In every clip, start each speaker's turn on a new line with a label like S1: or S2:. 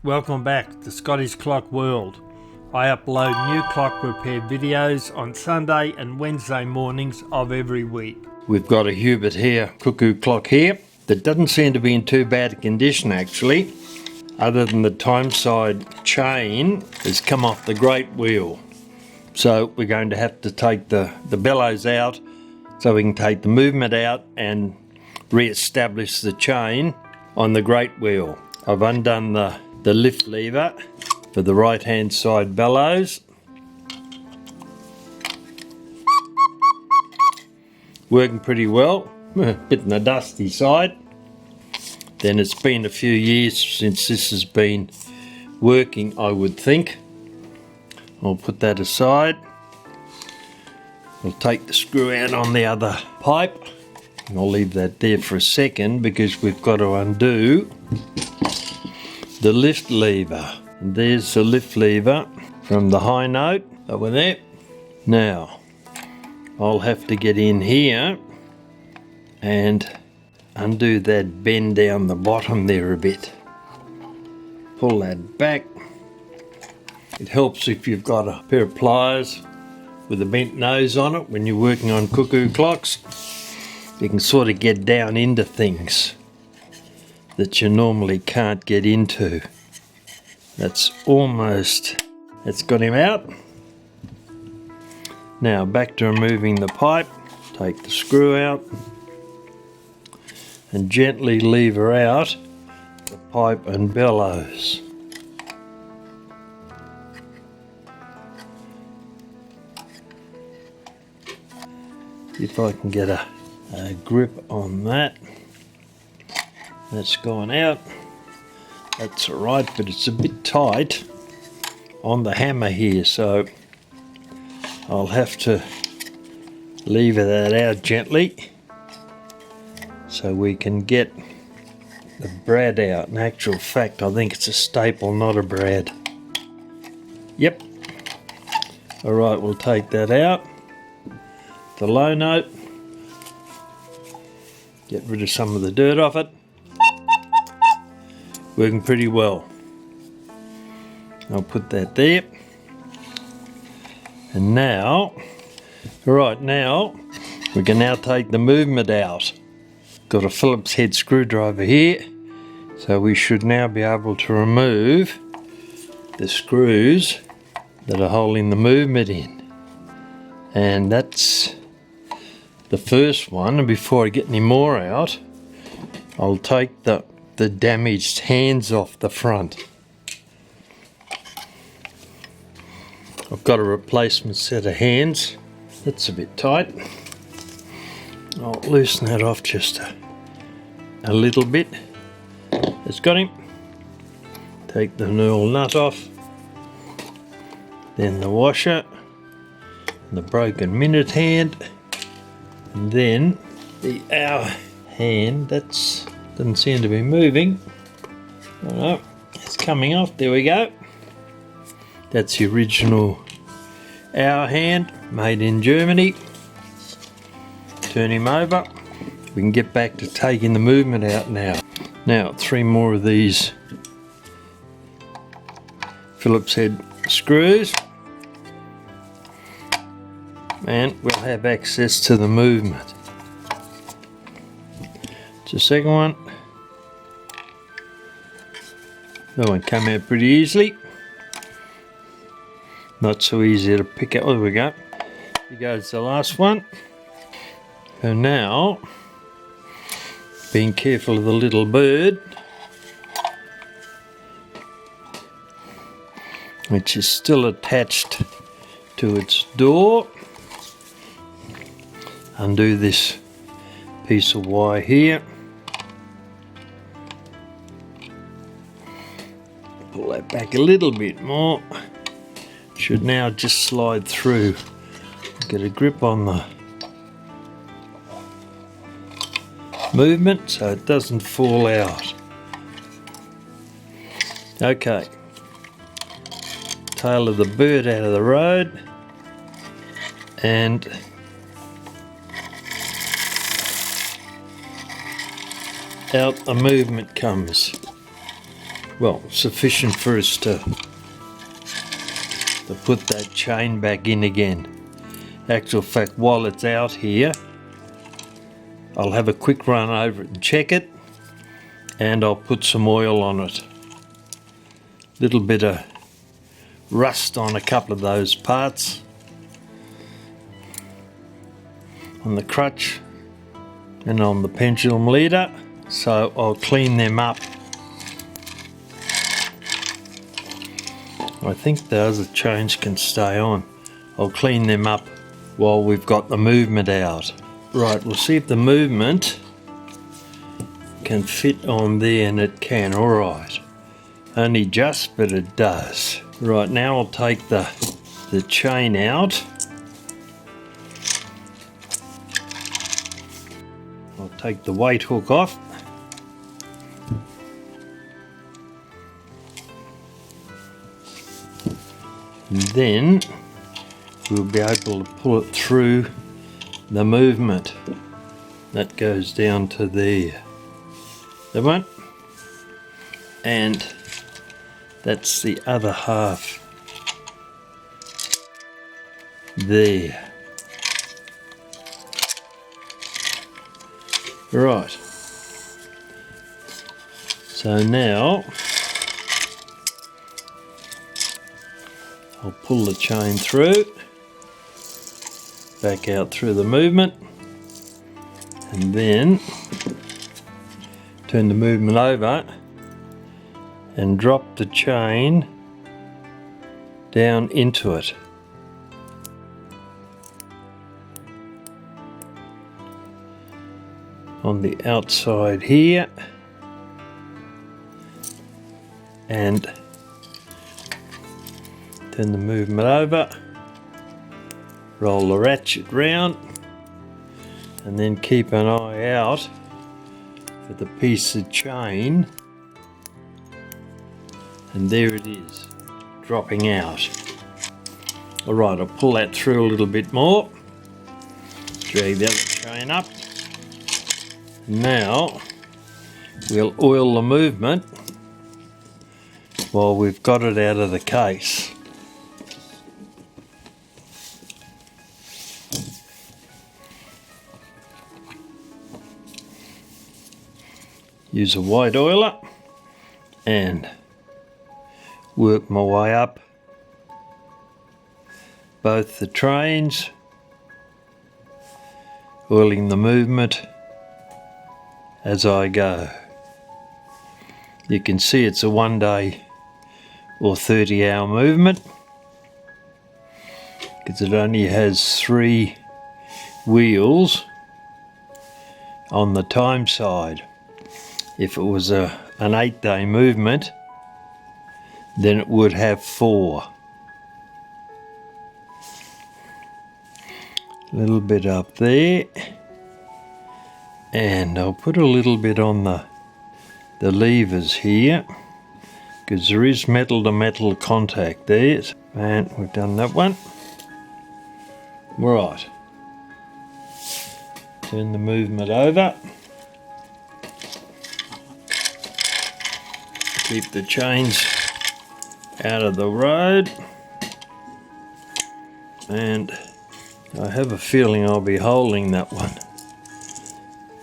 S1: Welcome back to Scotty's Clock World. I upload new clock repair videos on Sunday and Wednesday mornings of every week. We've got a Hubert Herr Cuckoo clock here that doesn't seem to be in too bad a condition actually, other than the time side chain has come off the great wheel. So we're going to have to take the bellows out so we can take the movement out and re-establish the chain on the great wheel. I've undone the lift lever for the right hand side bellows. Working pretty well, a bit on the dusty side. Then it's been a few years since this has been working, I would think. I'll put that aside. We'll take the screw out on the other pipe. And I'll leave that there for a second because we've got to undo the lift lever. And there's the lift lever from the high note over there. Now, I'll have to get in here and undo that bend down the bottom there a bit. Pull that back. It helps if you've got a pair of pliers with a bent nose on it when you're working on Cuckoo clocks. You can sort of get down into things that you normally can't get into. That's got him out. Now back to removing the pipe. Take the screw out and gently lever out the pipe and bellows. If I can get a grip on that. That's gone out. That's alright, but it's a bit tight on the hammer here, so I'll have to lever that out gently so we can get the brad out. In actual fact, I think it's a staple, not a brad. Yep. Alright, we'll take that out. The low note. Get rid of some of the dirt off it. Working pretty well. I'll put that there. And now, right now, we can now take the movement out. Got a Phillips head screwdriver here, so we should now be able to remove the screws that are holding the movement in. And that's the first one, and before I get any more out, I'll take the damaged hands off the front. I've got a replacement set of hands. That's a bit tight. I'll loosen that off just a little bit. It's got him. Take the knurl nut off. Then the washer. The broken minute hand. And then the hour hand. That's doesn't seem to be moving. Oh no, it's coming off. There we go. That's the original hour hand, made in Germany. Turn him over. We can get back to taking the movement out now. Now, 3 more of these Phillips head screws, and we'll have access to the movement. It's the second one. That one came out pretty easily. Not so easy to pick up. Oh, there we go. Here goes the last one. And now, being careful of the little bird, which is still attached to its door. Undo this piece of wire here. Pull that back a little bit more. Should now just slide through. Get a grip on the movement so it doesn't fall out. Okay. Tail of the bird out of the road, and out the movement comes. well, sufficient for us to put that chain back in again. Actual fact, while it's out here, I'll have a quick run over it and check it, and I'll put some oil on it. Little bit of rust on a couple of those parts on the crutch and on the pendulum leader, so I'll clean them up. I think the other chains can stay on. I'll clean them up while we've got the movement out. Right, we'll see if the movement can fit on there, and it can. Alright, only just, but it does. Right, now I'll take the chain out. I'll take the weight hook off. And then we'll be able to pull it through the movement. That goes down to there. That one. And that's the other half. There. Right. So now I'll pull the chain through, back out through the movement, and then turn the movement over and drop the chain down into it. On the outside here, and turn the movement over, roll the ratchet round, and then keep an eye out for the piece of chain, and there it is, dropping out. Alright, I'll pull that through a little bit more, drag the other chain up. Now we'll oil the movement while we've got it out of the case. Use a white oiler and work my way up both the trains, oiling the movement as I go. You can see it's a 1 day or 30-hour movement because it only has 3 wheels on the time side. If it was an 8-day movement, then it would have 4. A little bit up there, and I'll put a little bit on the levers here because there is metal to metal contact there, and we've done that one. Right, turn the movement over, keep the chains out of the road, and I have a feeling I'll be holding that one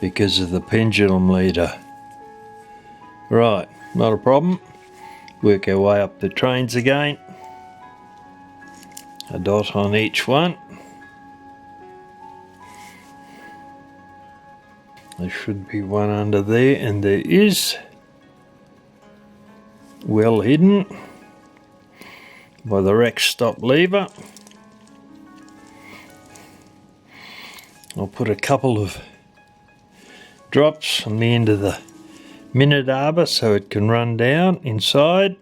S1: because of the pendulum leader. Right, not a problem. Work our way up the trains again. A dot on each one. There should be one under there, and there is. Well hidden by the rack stop lever. I'll put a couple of drops on the end of the minute arbor so it can run down inside.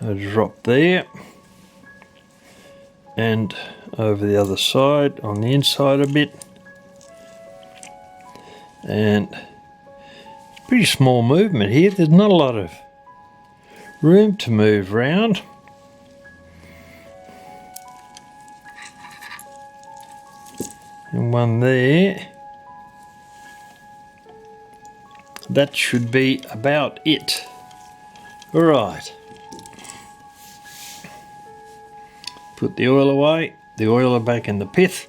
S1: A drop there, and over the other side on the inside a bit, and pretty small movement here. There's not a lot of room to move around. And one there, that should be about it. Alright. Put the oil away, the oiler back in the pith.